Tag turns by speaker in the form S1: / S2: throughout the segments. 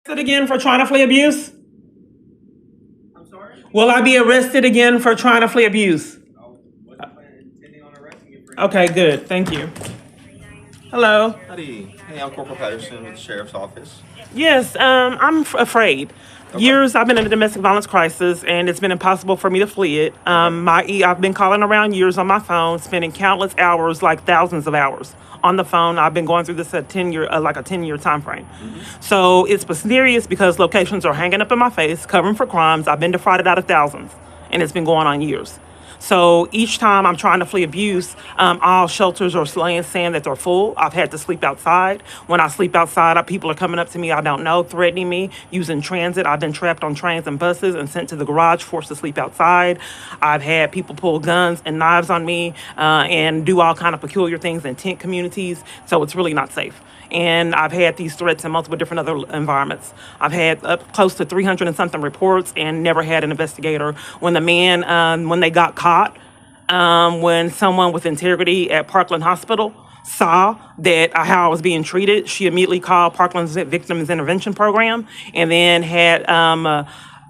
S1: Arrested again for trying to flee abuse?
S2: I'm sorry?
S1: Will I be arrested again for trying to flee abuse?
S2: I wasn't intending on arresting you for
S1: Okay, good. Thank you. Hello.
S2: Howdy. Hey, I'm Corporal Patterson with the Sheriff's Office.
S1: Yes, I'm afraid. Years I've been in a domestic violence crisis, and it's been impossible for me to flee it. I've been calling around years on my phone, spending countless hours, like thousands of hours on the phone. I've been going through this at 10-year time frame. So it's serious because locations are hanging up in my face, covering for crimes. I've been defrauded out of thousands, and it's been going on years. So each time I'm trying to flee abuse, all shelters are saying that they're full. I've had to sleep outside. When I sleep outside, people are coming up to me I don't know, threatening me, using transit. I've been trapped on trains and buses and sent to the garage, forced to sleep outside. I've had people pull guns and knives on me and do all kind of peculiar things in tent communities. So it's really not safe. And I've had these threats in multiple different other environments. I've had up close to 300 and something reports and never had an investigator. When when they got caught, when someone with integrity at Parkland Hospital saw that how I was being treated, she immediately called Parkland's Victims Intervention Program and then had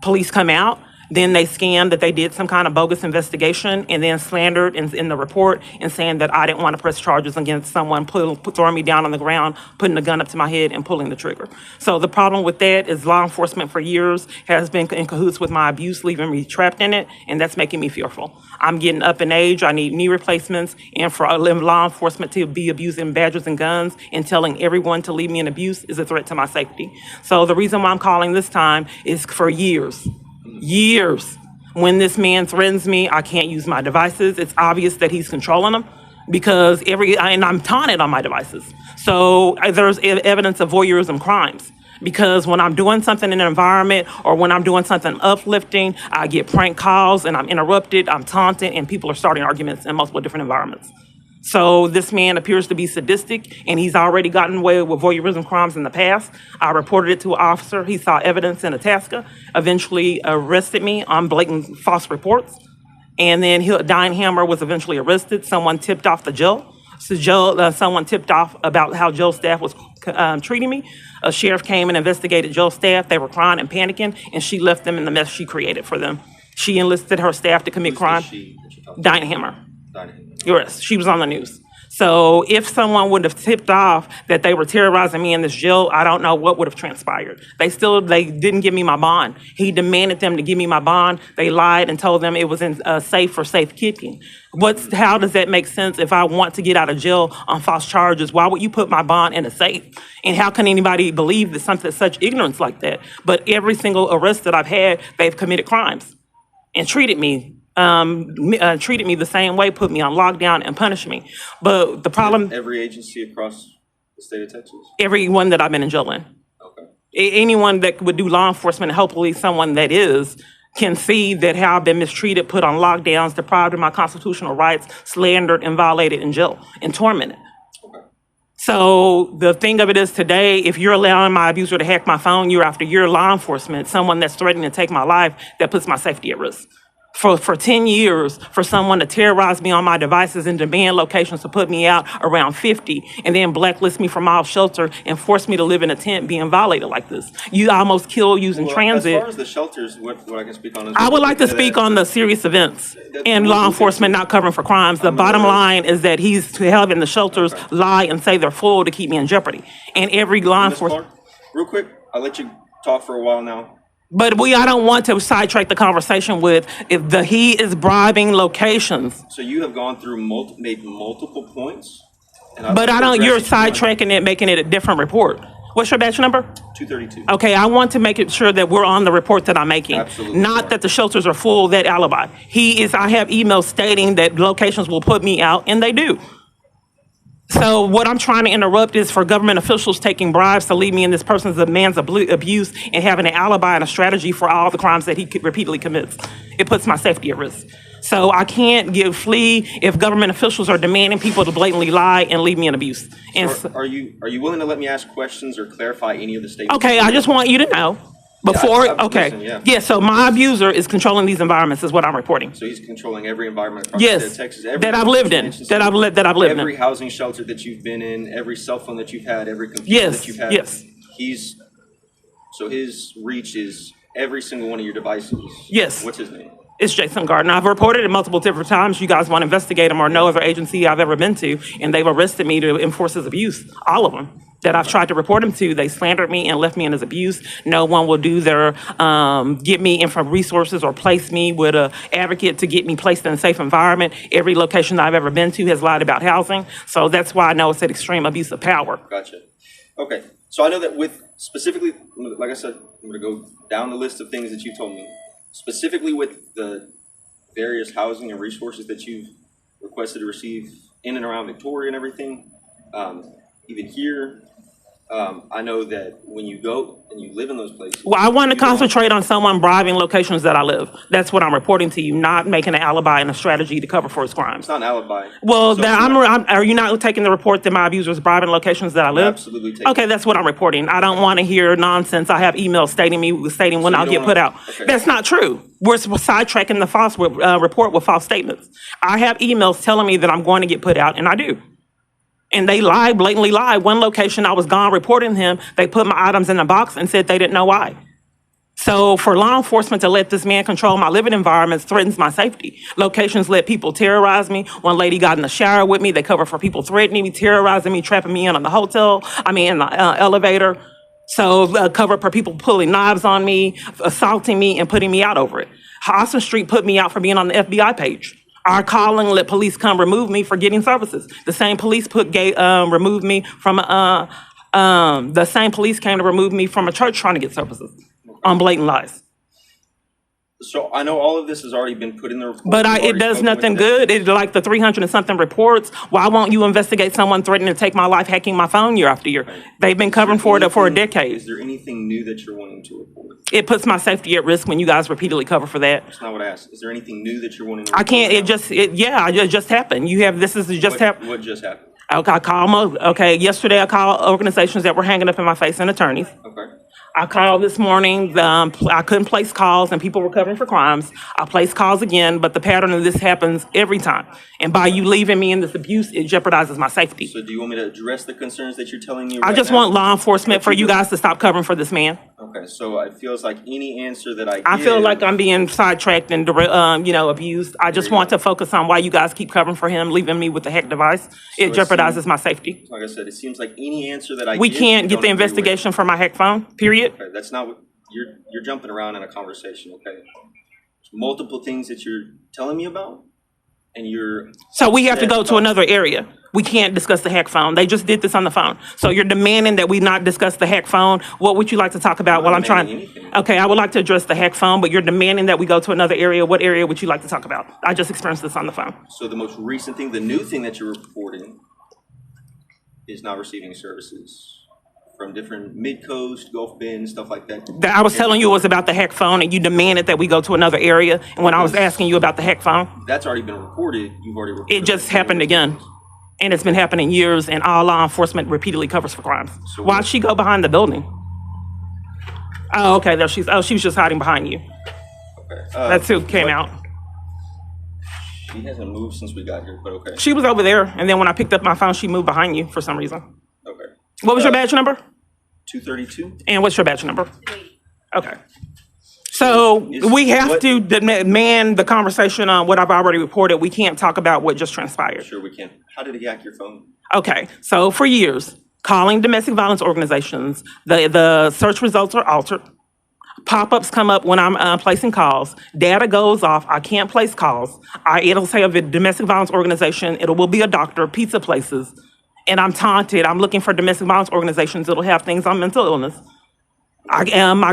S1: police come out. Then they scanned that they did some kind of bogus investigation and then slandered in the report and saying that I didn't want to press charges against someone throwing me down on the ground, putting a gun up to my head and pulling the trigger. So the problem with that is law enforcement for years has been in cahoots with my abuse, leaving me trapped in it, and that's making me fearful. I'm getting up in age. I need knee replacements, and for law enforcement to be abusing badges and guns and telling everyone to leave me in abuse is a threat to my safety. So the reason why I'm calling this time is for years. When this man threatens me, I can't use my devices. It's obvious that he's controlling them because and I'm taunted on my devices. So there's evidence of voyeurism crimes because when I'm doing something in an environment or when I'm doing something uplifting, I get prank calls and I'm interrupted, I'm taunted, and people are starting arguments in multiple different environments. So this man appears to be sadistic, and he's already gotten away with voyeurism crimes in the past. I reported it to an officer. He saw evidence in Itasca, eventually arrested me on blatant false reports. And then Diane Hammer was eventually arrested. Someone tipped off the jail. Someone tipped off about how jail staff was treating me. A sheriff came and investigated jail staff. They were crying and panicking, and she left them in the mess she created for them. She enlisted her staff to commit crime. Diane Hammer. Yes, she was on the news. So if someone would have tipped off that they were terrorizing me in this jail, I don't know what would have transpired. They didn't give me my bond. He demanded them to give me my bond. They lied and told them it was in safe for safekeeping. How does that make sense if I want to get out of jail on false charges? Why would you put my bond in a safe? And how can anybody believe that something such ignorance like that? But every single arrest that I've had, they've committed crimes and treated me the same way, put me on lockdown and punished me. But the problem...
S2: Every agency across the state of Texas?
S1: Everyone that I've been in jail in.
S2: Okay.
S1: Anyone that would do law enforcement, and hopefully someone that can see that how I've been mistreated, put on lockdowns, deprived of my constitutional rights, slandered and violated in jail and tormented.
S2: Okay.
S1: So the thing of it is today, if you're allowing my abuser to hack my phone year after year, law enforcement, someone that's threatening to take my life, that puts my safety at risk. For 10 years, for someone to terrorize me on my devices and demand locations to put me out around 50 and then blacklist me from all shelter and force me to live in a tent being violated like this. You almost kill using transit.
S2: As far as the shelters, what I can speak on is...
S1: I would like to speak on the serious events and law enforcement not covering for crimes. The bottom line is that he's having the shelters lie and say they're full to keep me in jeopardy. And every law enforcement...
S2: Real quick, I'll let you talk for a while now.
S1: But I don't want to sidetrack the conversation with if he is bribing locations.
S2: So you have gone through made multiple points.
S1: But you're sidetracking it, making it a different report. What's your batch number?
S2: 232.
S1: Okay, I want to make it sure that we're on the report that I'm making.
S2: Absolutely.
S1: Not that the shelters are full, that alibi. I have emails stating that locations will put me out, and they do. So what I'm trying to interrupt is for government officials taking bribes to leave me in this person's man's abuse and having an alibi and a strategy for all the crimes that he repeatedly commits. It puts my safety at risk. So I can't flee if government officials are demanding people to blatantly lie and leave me in abuse. And
S2: are you willing to let me ask questions or clarify any of the statements?
S1: Okay, I just want you to know. Okay.
S2: Listen,
S1: yeah, so my abuser is controlling these environments is what I'm reporting.
S2: So he's controlling every environment across the state of Texas.
S1: That I've lived in. That I've lived in.
S2: Every housing shelter that you've been in, every cell phone that you've had, every computer that you've had.
S1: Yes.
S2: He's So his reach is every single one of your devices.
S1: Yes.
S2: What's his name?
S1: It's Jason Gardner. I've reported it multiple different times. You guys want to investigate him or no other agency I've ever been to, and they've arrested me to enforce his abuse. All of them that I've tried to report him to, they slandered me and left me in his abuse. No one will do their, get me resources or place me with an advocate to get me placed in a safe environment. Every location that I've ever been to has lied about housing. So that's why I know it's an extreme abuse of power.
S2: Gotcha. Okay. So I know that with specifically, like I said, I'm going to go down the list of things that you told me. Specifically with the various housing and resources that you've requested to receive in and around Victoria and everything, even here, I know that when you go and you live in those places.
S1: Well, I want to concentrate on someone bribing locations that I live. That's what I'm reporting to you, not making an alibi and a strategy to cover for his crimes.
S2: It's not an alibi.
S1: Well,
S2: So
S1: are you not taking the report that my abuser is bribing locations that I live?
S2: Absolutely taking
S1: Okay, that's what I'm reporting. I don't want to hear nonsense. I have emails stating when I'll
S2: you
S1: get
S2: don't
S1: put
S2: wanna-
S1: out.
S2: okay.
S1: That's not true. We're sidetracking the false report with false statements. I have emails telling me that I'm going to get put out, and I do. And they lied, blatantly lied. One location, I was gone reporting him. They put my items in a box and said they didn't know why. So for law enforcement to let this man control my living environments threatens my safety. Locations let people terrorize me. One lady got in the shower with me. They cover for people threatening me, terrorizing me, trapping me in on the in the elevator. So cover for people pulling knives on me, assaulting me, and putting me out over it. Austin Street put me out for being on the FBI page. Our calling let police come remove me for getting services. The same police removed me from the same police came to remove me from a church trying to get services on blatant lies.
S2: So I know all of this has already been put in the report.
S1: But
S2: You've
S1: it
S2: already
S1: does
S2: spoken with
S1: nothing
S2: them.
S1: good. It's like the 300 and something reports. Why won't you investigate someone threatening to take my life, hacking my phone year after year? They've been covering for it for a decade.
S2: Is there anything new that you're wanting to report?
S1: It puts my safety at risk when you guys repeatedly cover for that.
S2: That's not what I asked. Is there anything new that you're wanting to report?
S1: I can't. It just happened. Happened.
S2: What just happened?
S1: I call yesterday I called organizations that were hanging up in my face and attorneys.
S2: Okay.
S1: I called this morning, I couldn't place calls and people were covering for crimes. I placed calls again, but the pattern of this happens every time. And by you leaving me in this abuse, it jeopardizes my safety.
S2: So do you want me to address the concerns that you're telling me
S1: I
S2: right
S1: just
S2: now?
S1: want law enforcement for you guys to stop covering for this man.
S2: Okay, so it feels like any answer that I
S1: I feel
S2: give-
S1: like I'm being sidetracked and abused. I just want to focus on why you guys keep covering for him, leaving me with the hack device. It
S2: it
S1: jeopardizes
S2: seems-
S1: my safety.
S2: Like I said, it seems like any answer that I
S1: We
S2: give,
S1: can't
S2: you
S1: get
S2: don't
S1: the
S2: agree with.
S1: investigation for my hack phone, period.
S2: Okay, that's not what you're jumping around in a conversation. Okay, there's multiple things that you're telling me about, and you're
S1: So we have to
S2: upset
S1: go to
S2: about-
S1: another area. We can't discuss the hack phone. They just did this on the phone. So you're demanding that we not discuss the hack phone. What would you like to talk about while I'm trying?
S2: demanding anything.
S1: Okay, I would like to address the hack phone, but you're demanding that we go to another area. What area would you like to talk about? I just experienced this on the phone.
S2: So the most recent thing, the new thing that you're reporting, is not receiving services from different mid-coast, Gulf Bend, stuff like that.
S1: That I was telling you it was about the hack phone, and you demanded that we go to another area. And when I was asking you about the hack phone,
S2: That's already been reported. You've already reported.
S1: it just happened again. And it's been happening years, and all law enforcement repeatedly covers for crimes.
S2: So
S1: Why'd
S2: what-
S1: she go behind the building? Oh, okay, there she was just hiding behind you.
S2: Okay.
S1: That's who came out.
S2: She hasn't moved since we got here, but okay.
S1: She was over there, and then when I picked up my phone, she moved behind you for some reason.
S2: Okay.
S1: What was your badge number?
S2: 232?
S1: And what's your badge number? Okay. So we have to demand the conversation on what I've already reported. We can't talk about what just transpired.
S2: Sure we can. How did he hack your phone?
S1: Okay, so for years, calling domestic violence organizations, the search results are altered. Pop-ups come up when I'm placing calls. Data goes off. I can't place calls. It'll say of a domestic violence organization. It will be a doctor, pizza places. And I'm taunted. I'm looking for domestic violence organizations. It'll have things on mental illness. My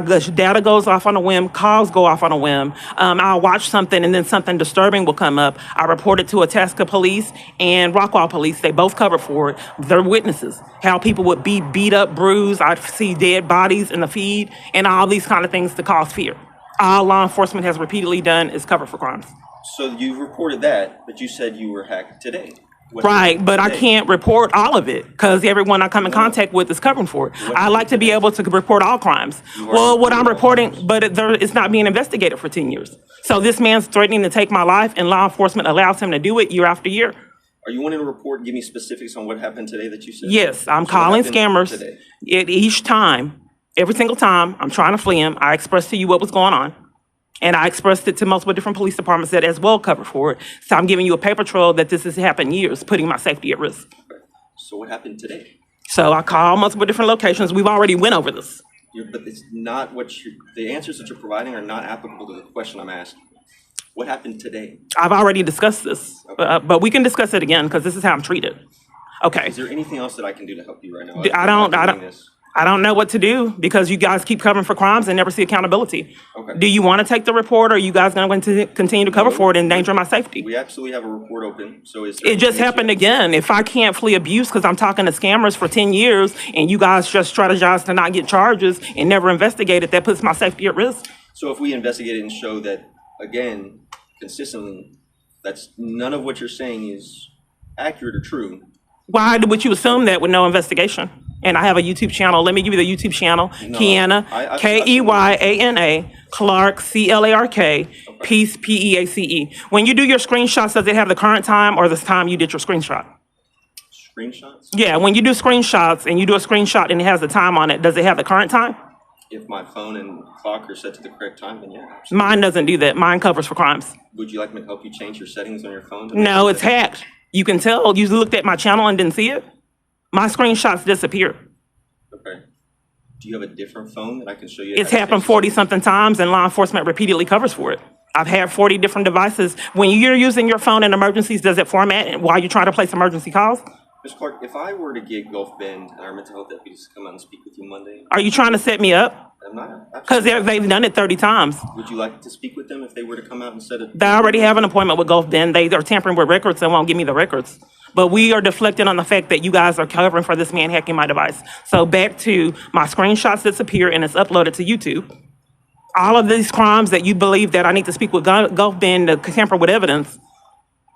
S1: data goes off on a whim. Calls go off on a whim. I'll watch something and then something disturbing will come up. I report it to Itasca Police and Rockwall Police. They both covered for it. They're witnesses. How people would be beat up, bruised. I see dead bodies in the feed and all these kind of things to cause fear. All law enforcement has repeatedly done is cover for crimes.
S2: So you reported that, but you said you were hacked today. What
S1: Right, but I
S2: today?
S1: can't report all of it because everyone I come in contact with is covering for it. I like to be able to report all crimes. Well, what I'm reporting, but it's not being investigated for 10 years. So this man's threatening to take my life and law enforcement allows him to do it year after year.
S2: Are you wanting to report and give me specifics on what happened today that you said?
S1: Yes, I'm
S2: So what
S1: calling
S2: happened
S1: scammers
S2: today?
S1: each time. Every single time I'm trying to flee him, I expressed to you what was going on. And I expressed it to multiple different police departments that as well covered for it. So I'm giving you a paper trail that this has happened years, putting my safety at risk.
S2: Okay. So what happened today?
S1: So I called multiple different locations. We've already went over this.
S2: But it's not the answers that you're providing are not applicable to the question I'm asking. What happened today?
S1: I've already discussed this,
S2: Okay.
S1: but we can discuss it again because this is how I'm treated. Okay.
S2: Is there anything else that I can do to help you right now?
S1: I don't know what to do because you guys keep covering for crimes and never see accountability.
S2: Okay.
S1: Do you want to take the report, or are you guys going to continue to cover for it and endanger my safety?
S2: We absolutely have a report open. So
S1: It just happened again. If I can't flee abuse because I'm talking to scammers for 10 years and you guys just strategize to not get charges and never investigate it, that puts my safety at risk.
S2: So if we investigate it and show that, again, consistently, that's none of what you're saying is accurate or true.
S1: Why would you assume that with no investigation? And I have a YouTube channel. Let me give you the YouTube channel.
S2: No,
S1: Kiana,
S2: I-
S1: Keyana, Clark, Clark, Peace, Peace. When you do your screenshots, does it have the current time or the time you did your screenshot?
S2: Screenshots?
S1: Yeah, when you do screenshots and you do a screenshot and it has the time on it, does it have the current time?
S2: If my phone and clock are set to the correct time, then yeah. Absolutely.
S1: Mine doesn't do that. Mine covers for crimes.
S2: Would you like me to help you change your settings on your phone?
S1: No, it's hacked. You can tell. You looked at my channel and didn't see it. My screenshots disappear.
S2: Okay. Do you have a different phone that I can show you?
S1: It's happened 40-something times, and law enforcement repeatedly covers for it. I've had 40 different devices. When you're using your phone in emergencies, does it format while you're trying to place emergency calls?
S2: Ms. Clark, if I were to get Gulf Bend and our mental health deputies to come out and speak with you Monday,
S1: Are you trying to set me up?
S2: I'm not.
S1: Because they've done it 30 times.
S2: Would you like to speak with them if they were to come out and set it?
S1: They already have an appointment with Gulf Bend. They are tampering with records and won't give me the records. But we are deflecting on the fact that you guys are covering for this man hacking my device. So back to my screenshots disappear and it's uploaded to YouTube. All of these crimes that you believe that I need to speak with Gulf Bend to tamper with evidence,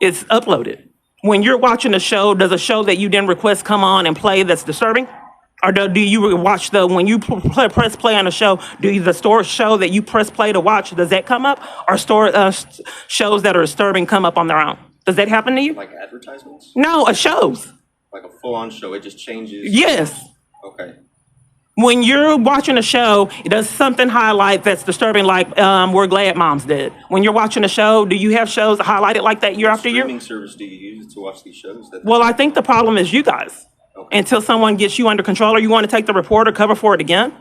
S1: it's uploaded. When you're watching a show, does a show that you didn't request come on and play that's disturbing? Or do you watch when you press play on a show, the store show that you press play to watch, does that come up? Or shows that are disturbing come up on their own? Does that happen to you?
S2: Like advertisements?
S1: No, shows.
S2: Like a full-on show, it just changes?
S1: Yes.
S2: Okay.
S1: When you're watching a show, does something highlight that's disturbing, like We're Glad Mom's Dead? When you're watching a show, do you have shows highlighted like that year after year?
S2: What streaming service do you use to watch these shows?
S1: Well, I think the problem is you guys.
S2: Okay.
S1: Until someone gets you under control, or you want to take the report or cover for it again?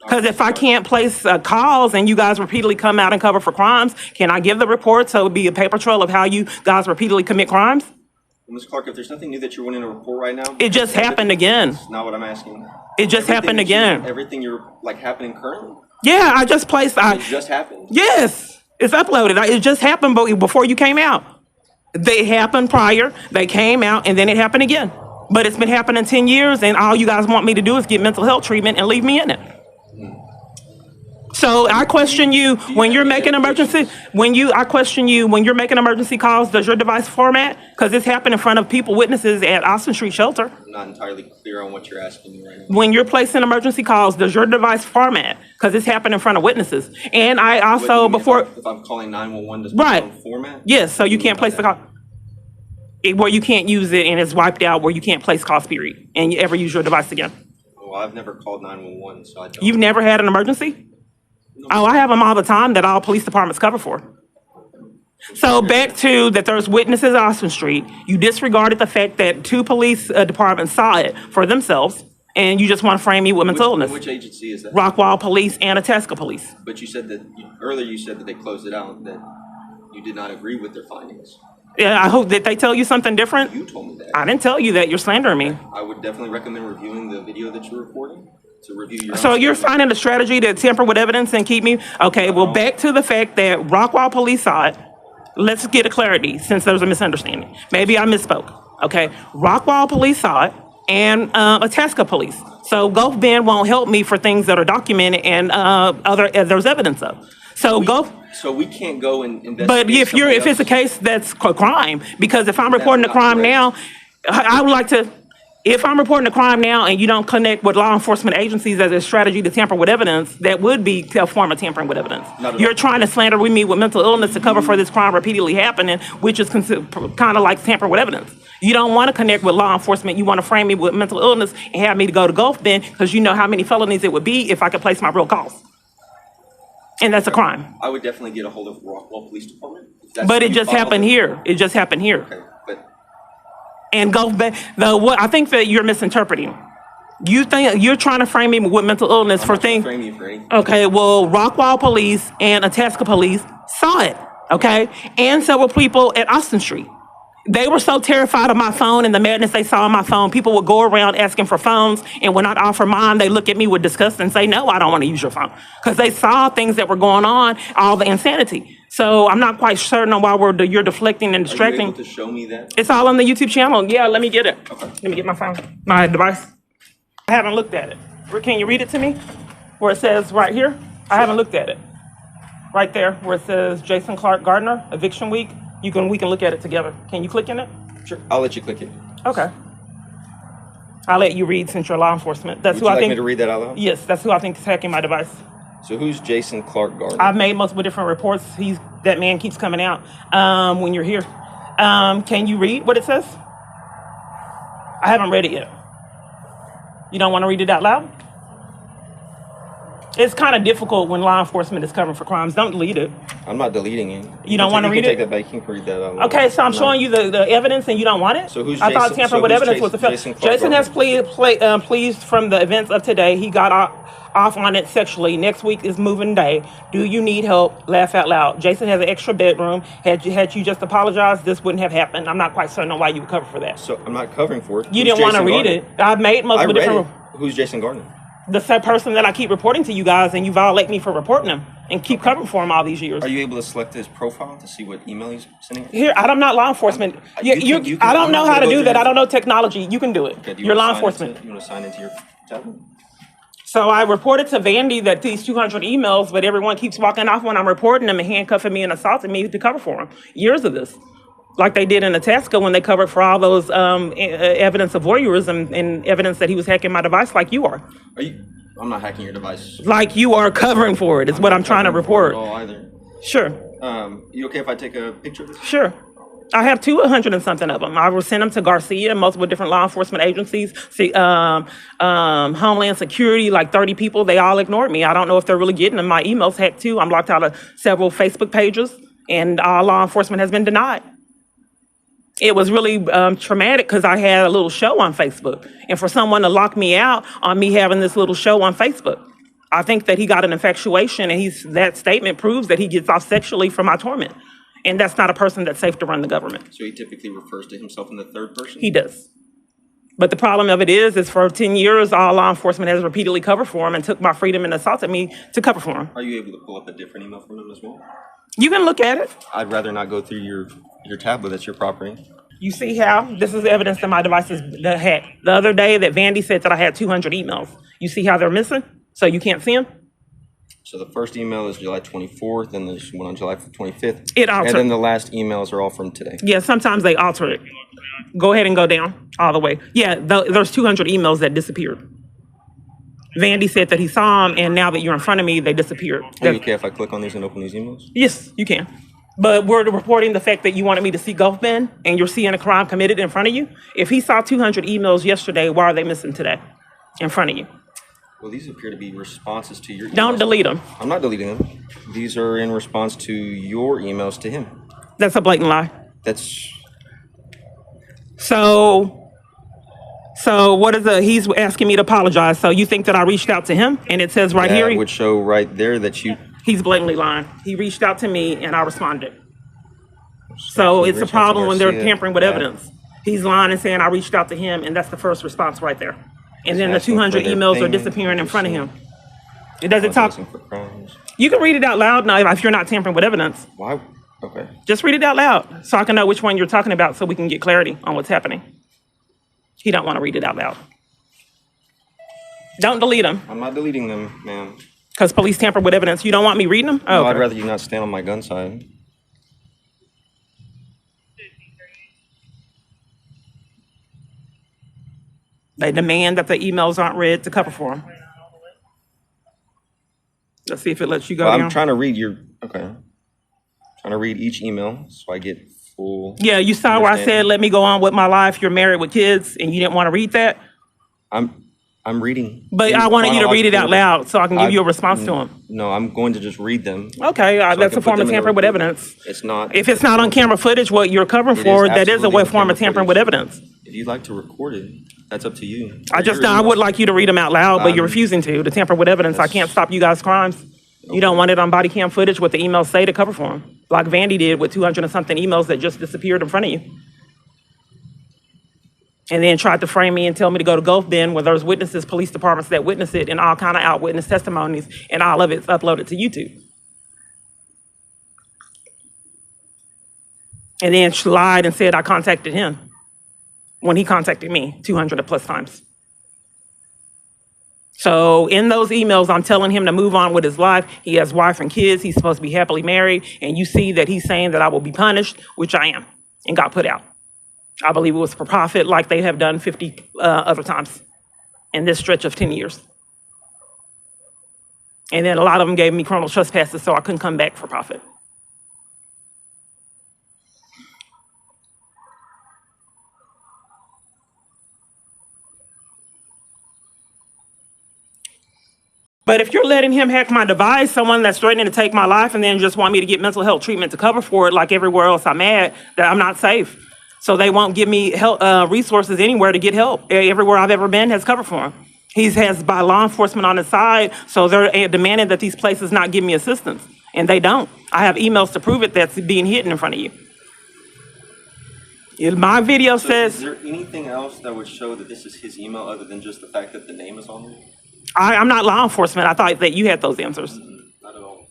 S1: Because if I can't place calls and you guys repeatedly come out and cover for crimes, can I give the report so it would be a paper trail of how you guys repeatedly commit crimes?
S2: Well, Ms. Clark, if there's nothing new that you're wanting to report right now,
S1: It just happened again.
S2: that's not what I'm asking.
S1: It just happened again.
S2: Everything you're happening currently?
S1: Yeah, I just placed.
S2: It just happened.
S1: Yes, it's uploaded. It just happened before you came out. They happened prior, they came out, and then it happened again. But it's been happening 10 years, and all you guys want me to do is get mental health treatment and leave me in it. So I question you when you're making emergency. I question you when you're making emergency calls. Does your device format? Because this happened in front of people, witnesses at Austin Street Shelter.
S2: I'm not entirely clear on what you're asking me right now.
S1: When you're placing emergency calls, does your device format? Because this happened in front of witnesses. And I also
S2: If I'm calling 911, does my phone format?
S1: Yes, so you can't place the call. Where you can't use it and it's wiped out, where you can't place calls, period, and you ever use your device again.
S2: Well, I've never called 911, so I don't.
S1: You've never had an emergency?
S2: No.
S1: Oh, I have them all the time that all police departments cover for. So back to that there's witnesses at Austin Street. You disregarded the fact that 2 police departments saw it for themselves, and you just want to frame me with mental illness.
S2: Which agency is that?
S1: Rockwall Police and Itasca Police.
S2: But you said that, earlier you said that they closed it out, that you did not agree with their findings.
S1: Yeah, I hope that they tell you something different.
S2: You told me that.
S1: I didn't tell you that. You're slandering me.
S2: I would definitely recommend reviewing the video that you're recording to review your.
S1: So you're finding a strategy to tamper with evidence and keep me? Okay, well, back to the fact that Rockwall Police saw it. Let's get a clarity since there was a misunderstanding. Maybe I misspoke. Okay, Rockwall Police saw it and Itasca Police. So Gulf Bend won't help me for things that are documented and there's evidence of. So
S2: So we can't go and investigate.
S1: But if it's a case that's a crime, because if I'm reporting a crime now, I would like to. If I'm reporting a crime now and you don't connect with law enforcement agencies as a strategy to tamper with evidence, that would be a form of tampering with evidence. You're trying to slander with me with mental illness to cover for this crime repeatedly happening, which is kind of like tampering with evidence. You don't want to connect with law enforcement. You want to frame me with mental illness and have me to go to Gulf Bend because you know how many felonies it would be if I could place my real cause. And that's a crime.
S2: I would definitely get a hold of Rockwall Police Department.
S1: But it just happened here. It just happened here.
S2: Okay, but
S1: And Gulf Bend, I think that you're misinterpreting. You think you're trying to frame me with mental illness for things.
S2: frame you for anything.
S1: Okay, well, Rockwall Police and Itasca Police saw it. Okay, and several people at Austin Street. They were so terrified of my phone and the madness they saw on my phone. People would go around asking for phones, and when I'd offer mine, they look at me with disgust and say, "No, I don't want to use your phone," because they saw things that were going on, all the insanity. So I'm not quite certain on why you're deflecting and distracting.
S2: Are you able to show me that?
S1: It's all on the YouTube channel. Yeah, let me get it.
S2: Okay.
S1: Let me get my phone, my device. I haven't looked at it. Can you read it to me? Where it says right here? I haven't looked at it. Right there, where it says Jason Clark Gardner, eviction week. We can look at it together. Can you click in it?
S2: Sure. I'll let you click it.
S1: Okay. I'll let you read since you're law enforcement. That's who I think.
S2: Would you like me to read that out loud?
S1: Yes, that's who I think is hacking my device.
S2: So who's Jason Clark Gardner?
S1: I've made multiple different reports. That man keeps coming out when you're here. Can you read what it says? I haven't read it yet. You don't want to read it out loud? It's kind of difficult when law enforcement is covering for crimes. Don't delete it.
S2: I'm not deleting it.
S1: You don't want to read it?
S2: You can take that back. You can read that out loud.
S1: Okay, so I'm showing you the evidence and you don't want it?
S2: So who's
S1: I thought
S2: Jason-
S1: tampering
S2: so
S1: with
S2: who's
S1: evidence was the
S2: Jason
S1: fact.
S2: Clark
S1: Jason has
S2: Gardner?
S1: pleased from the events of today. He got off on it sexually. Next week is moving day. Do you need help? Laugh out loud. Jason has an extra bedroom. Had you just apologized, this wouldn't have happened. I'm not quite certain on why you would cover for that.
S2: So I'm not covering for it.
S1: You
S2: Who's
S1: didn't want to
S2: Jason
S1: read
S2: Gardner?
S1: it. I've made
S2: I
S1: multiple
S2: read
S1: different.
S2: it. Who's Jason Gardner?
S1: The same person that I keep reporting to you guys, and you violate me for reporting him and keep covering for him all these years.
S2: Are you able to select his profile to see what email he's sending?
S1: Here, I'm not law enforcement.
S2: You can-
S1: I don't
S2: I'm
S1: know
S2: not
S1: how to
S2: gonna go
S1: do that.
S2: through
S1: I don't know technology. You can do it.
S2: Okay, do you
S1: You're
S2: wanna
S1: law
S2: sign
S1: enforcement.
S2: you want to sign into your tablet?
S1: So I reported to Vandy that these 200 emails, but everyone keeps walking off when I'm reporting them and handcuffing me and assaulting me to cover for them. Years of this. Like they did in Itasca when they covered for all those evidence of voyeurism and evidence that he was hacking my device like you are.
S2: I'm not hacking your device.
S1: Like you are covering for it is what I'm trying to report.
S2: At all either.
S1: Sure.
S2: You okay if I take a picture of this?
S1: Sure. I have 200 and something of them. I will send them to Garcia, multiple different law enforcement agencies, Homeland Security, like 30 people. They all ignored me. I don't know if they're really getting them. My email's hacked too. I'm locked out of several Facebook pages, and all law enforcement has been denied. It was really traumatic because I had a little show on Facebook. And for someone to lock me out on me having this little show on Facebook, I think that he got an infatuation, and that statement proves that he gets off sexually from my torment. And that's not a person that's safe to run the government.
S2: So he typically refers to himself in the third person?
S1: He does. But the problem of it is for 10 years, all law enforcement has repeatedly covered for him and took my freedom and assaulted me to cover for him.
S2: Are you able to pull up a different email from him as well?
S1: You can look at it.
S2: I'd rather not go through your tablet. That's your property.
S1: You see how this is evidence that my device is hacked. The other day that Vandy said that I had 200 emails. You see how they're missing? So you can't see them?
S2: So the first email is July 24th, and there's one on July 25th.
S1: It altered.
S2: And then the last emails are all from today.
S1: Yeah, sometimes they alter it. Go ahead and go down all the way. Yeah, there's 200 emails that disappeared. Vandy said that he saw them, and now that you're in front of me, they disappeared.
S2: Are you okay if I click on these and open these emails?
S1: Yes, you can. But we're reporting the fact that you wanted me to see Gulf Bend, and you're seeing a crime committed in front of you. If he saw 200 emails yesterday, why are they missing today in front of you?
S2: Well, these appear to be responses to your emails.
S1: Don't delete them.
S2: I'm not deleting them. These are in response to your emails to him.
S1: That's a blatant lie.
S2: That's...
S1: So what is he's asking me to apologize. So you think that I reached out to him, and it says right here.
S2: That would show right there that you...
S1: He's blatantly lying. He reached out to me, and I responded. So it's a problem when they're tampering with evidence. He's lying and saying I reached out to him, and that's the first response right there. And then the 200 emails are disappearing in front of him. It doesn't talk. You can read it out loud now if you're not tampering with evidence.
S2: Why? Okay.
S1: Just read it out loud so I can know which one you're talking about so we can get clarity on what's happening. He don't want to read it out loud. Don't delete them.
S2: I'm not deleting them, ma'am.
S1: Because police tamper with evidence. You don't want me reading them? Oh,
S2: no,
S1: okay.
S2: I'd rather you not stand on my gun side.
S1: They demand that the emails aren't read to cover for them. Let's see if it lets you go
S2: Well,
S1: down.
S2: I'm trying to read trying to read each email so I get full.
S1: Yeah, you saw where I said, let me go on with my life. You're married with kids, and you didn't want to read that?
S2: I'm reading.
S1: But I wanted you to read it out loud so I can give you a response to them.
S2: No, I'm going to just read them.
S1: Okay,
S2: so
S1: that's a form of tampering with evidence.
S2: It's not.
S1: If it's not on camera footage, what you're covering for, that is a form of tampering with evidence.
S2: If you'd like to record it, that's up to you.
S1: I would like you to read them out loud, but you're refusing to tamper with evidence. I can't stop you guys' crimes. You don't want it on body cam footage, what the emails say to cover for them. Like Vandy did with 200 and something emails that just disappeared in front of you. And then tried to frame me and tell me to go to Gulf Bend where there's witnesses, police departments that witness it and all kind of eyewitness testimonies, and all of it's uploaded to YouTube. And then she lied and said I contacted him when he contacted me 200 plus times. So in those emails, I'm telling him to move on with his life. He has wife and kids. He's supposed to be happily married. And you see that he's saying that I will be punished, which I am, and got put out. I believe it was for profit, like they have done 50 other times in this stretch of 10 years. And then a lot of them gave me criminal trespasses, so I couldn't come back for profit. But if you're letting him hack my device, someone that's threatening to take my life and then just want me to get mental health treatment to cover for it, like everywhere else I'm at, that I'm not safe. So they won't give me help, resources anywhere to get help. Everywhere I've ever been has covered for him. He has by law enforcement on his side, so they're demanding that these places not give me assistance, and they don't. I have emails to prove it that's being hidden in front of you. My video says...
S2: Is there anything else that would show that this is his email other than just the fact that the name is on there?
S1: I'm not law enforcement. I thought that you had those answers.
S2: Not at all.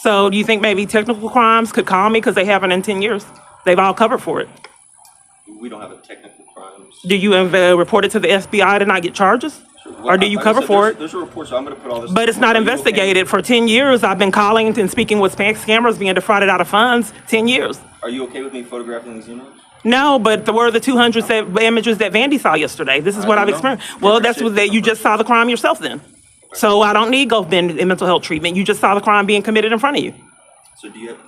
S1: So do you think maybe technical crimes could call me because they haven't in 10 years? They've all covered for it.
S2: We don't have a technical crimes.
S1: Do you report it to the FBI to not get charges? Sure. Well, or do you cover for it?
S2: There's a report, so I'm going to put all this.
S1: But it's not investigated. Okay? For 10 years, I've been calling and speaking with scammers being defrauded out of funds. 10 years.
S2: Are you okay with me photographing these emails?
S1: No, but there were the 200 images that Vandy saw yesterday. This is what I've experienced. Well, that's what you just saw the crime yourself then. So I don't need Gulf Bend mental health treatment. You just saw the crime being committed in front of you.
S2: So do you have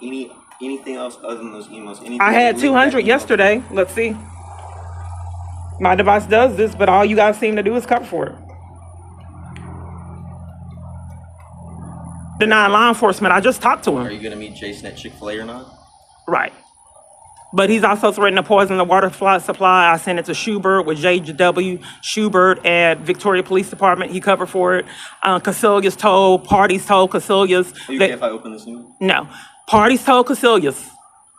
S2: anything else other than those emails?
S1: I had 200 yesterday. Let's see. My device does this, but all you guys seem to do is cover for it. Denying law enforcement. I just talked to him.
S2: Are you going to meet Jason at Chick-fil-A or not?
S1: Right. But he's also threatened to poison the water supply. I sent it to Schubert with JW Schubert at Victoria Police Department. He covered for it. Casilius told, parties told Casilius.
S2: Are you okay if I open this email?
S1: No. Parties told Casilius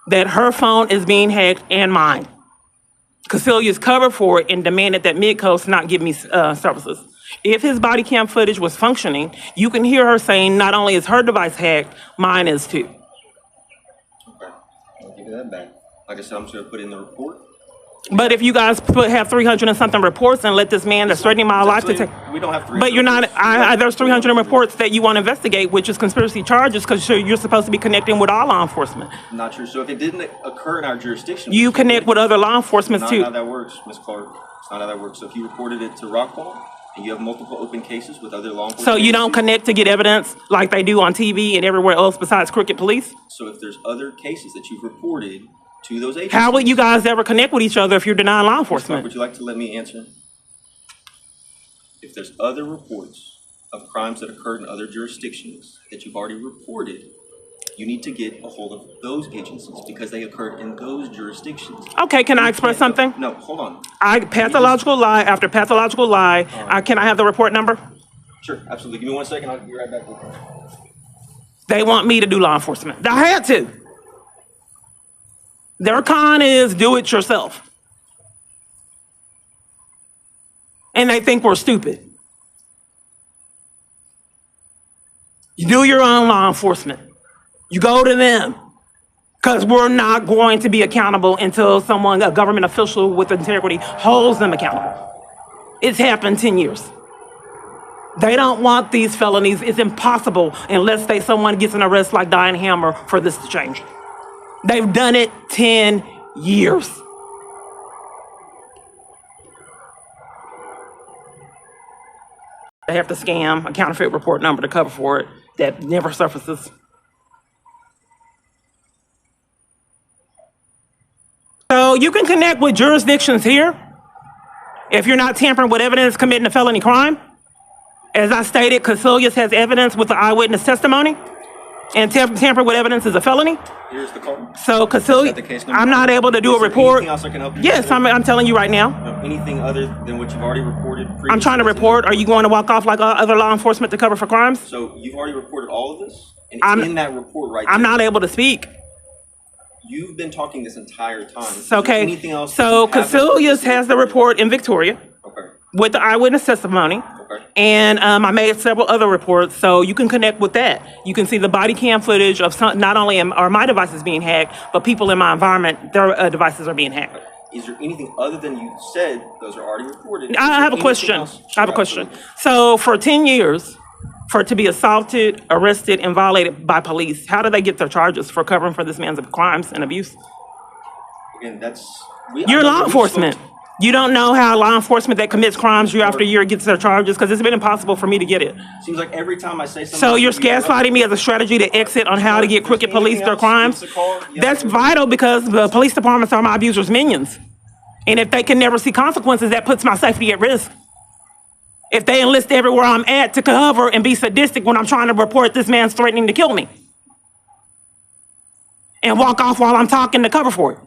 S1: that her phone is being hacked and mine. Casilius covered for it and demanded that Midcoast not give me services. If his body cam footage was functioning, you can hear her saying not only is her device hacked, mine is too.
S2: Okay, I'll give you that back. Like I said, I'm just going to put in the report.
S1: But if you guys have 300 and something reports and let this man that's threatening my life to take...
S2: We don't have 300.
S1: But you're not... there's 300 reports that you want to investigate, which is conspiracy charges, because you're supposed to be connecting with all law enforcement.
S2: Not true. So if it didn't occur in our jurisdiction...
S1: You connect with other law enforcement, too.
S2: Not how that works, Ms. Clark. It's not how that works. So if you reported it to Rockwall, and you have multiple open cases with other law enforcement...
S1: So you don't connect to get evidence like they do on TV and everywhere else besides crooked police?
S2: So if there's other cases that you've reported... to those agencies.
S1: How would you guys ever connect with each other if you're denying law enforcement?
S2: Would you like to let me answer? If there's other reports of crimes that occurred in other jurisdictions that you've already reported, you need to get a hold of those agencies because they occurred in those jurisdictions.
S1: Okay, can I express something?
S2: No, hold on.
S1: Pathological lie after pathological lie. Can I have the report number?
S2: Sure, absolutely. Give me 1 second. I'll be right back with you.
S1: They want me to do law enforcement. I had to. Their con is do it yourself. And they think we're stupid. You do your own law enforcement. You go to them. Because we're not going to be accountable until a government official with integrity holds them accountable. It's happened 10 years. They don't want these felonies. It's impossible unless someone gets an arrest like Diane Hammer for this to change. They've done it 10 years. They have to scam a counterfeit report number to cover for it that never surfaces. So you can connect with jurisdictions here if you're not tampering with evidence committing a felony crime. As I stated, Casilius has evidence with the eyewitness testimony, and tampering with evidence is a felony.
S2: Here's the call.
S1: So
S2: Is that
S1: Casilius,
S2: the case number?
S1: I'm not able to do
S2: Is
S1: a
S2: there
S1: report.
S2: anything else I can help you
S1: Yes,
S2: with?
S1: I'm telling you right now.
S2: No, anything other than what you've already reported previously?
S1: I'm trying to report. Are you going to walk off like other law enforcement to cover for crimes?
S2: So you've already reported all of this? And
S1: I'm-
S2: in that report right
S1: I'm
S2: there,
S1: not able to speak.
S2: you've been talking this entire time. Is there
S1: Okay.
S2: anything else
S1: So
S2: that you haven't
S1: Casilius has the report in Victoria
S2: Okay,
S1: with the eyewitness testimony.
S2: okay.
S1: And I made several other reports, so you can connect with that. You can see the body cam footage of not only are my devices being hacked, but people in my environment, their devices are being hacked.
S2: Is there anything other than you said those are already reported? Is
S1: I
S2: there
S1: have a
S2: anything
S1: question.
S2: else?
S1: I have a
S2: Sure,
S1: question.
S2: absolutely.
S1: So for 10 years, for it to be assaulted, arrested, and violated by police, how do they get their charges for covering for this man's crimes and abuse?
S2: Again, that's...
S1: You're law enforcement. You don't know how law enforcement that commits crimes year after year gets their charges, because it's been impossible for me to get it.
S2: Seems like every time I say something...
S1: So you're
S2: you interrupt.
S1: gaslighting me as a strategy to exit on how to get crooked police their crimes?
S2: Give us a call. Yeah.
S1: That's vital, because the police departments are my abusers' minions. And if they can never see consequences, that puts my safety at risk. If they enlist everywhere I'm at to cover and be sadistic when I'm trying to report this man's threatening to kill me. And walk off while I'm talking to cover for it.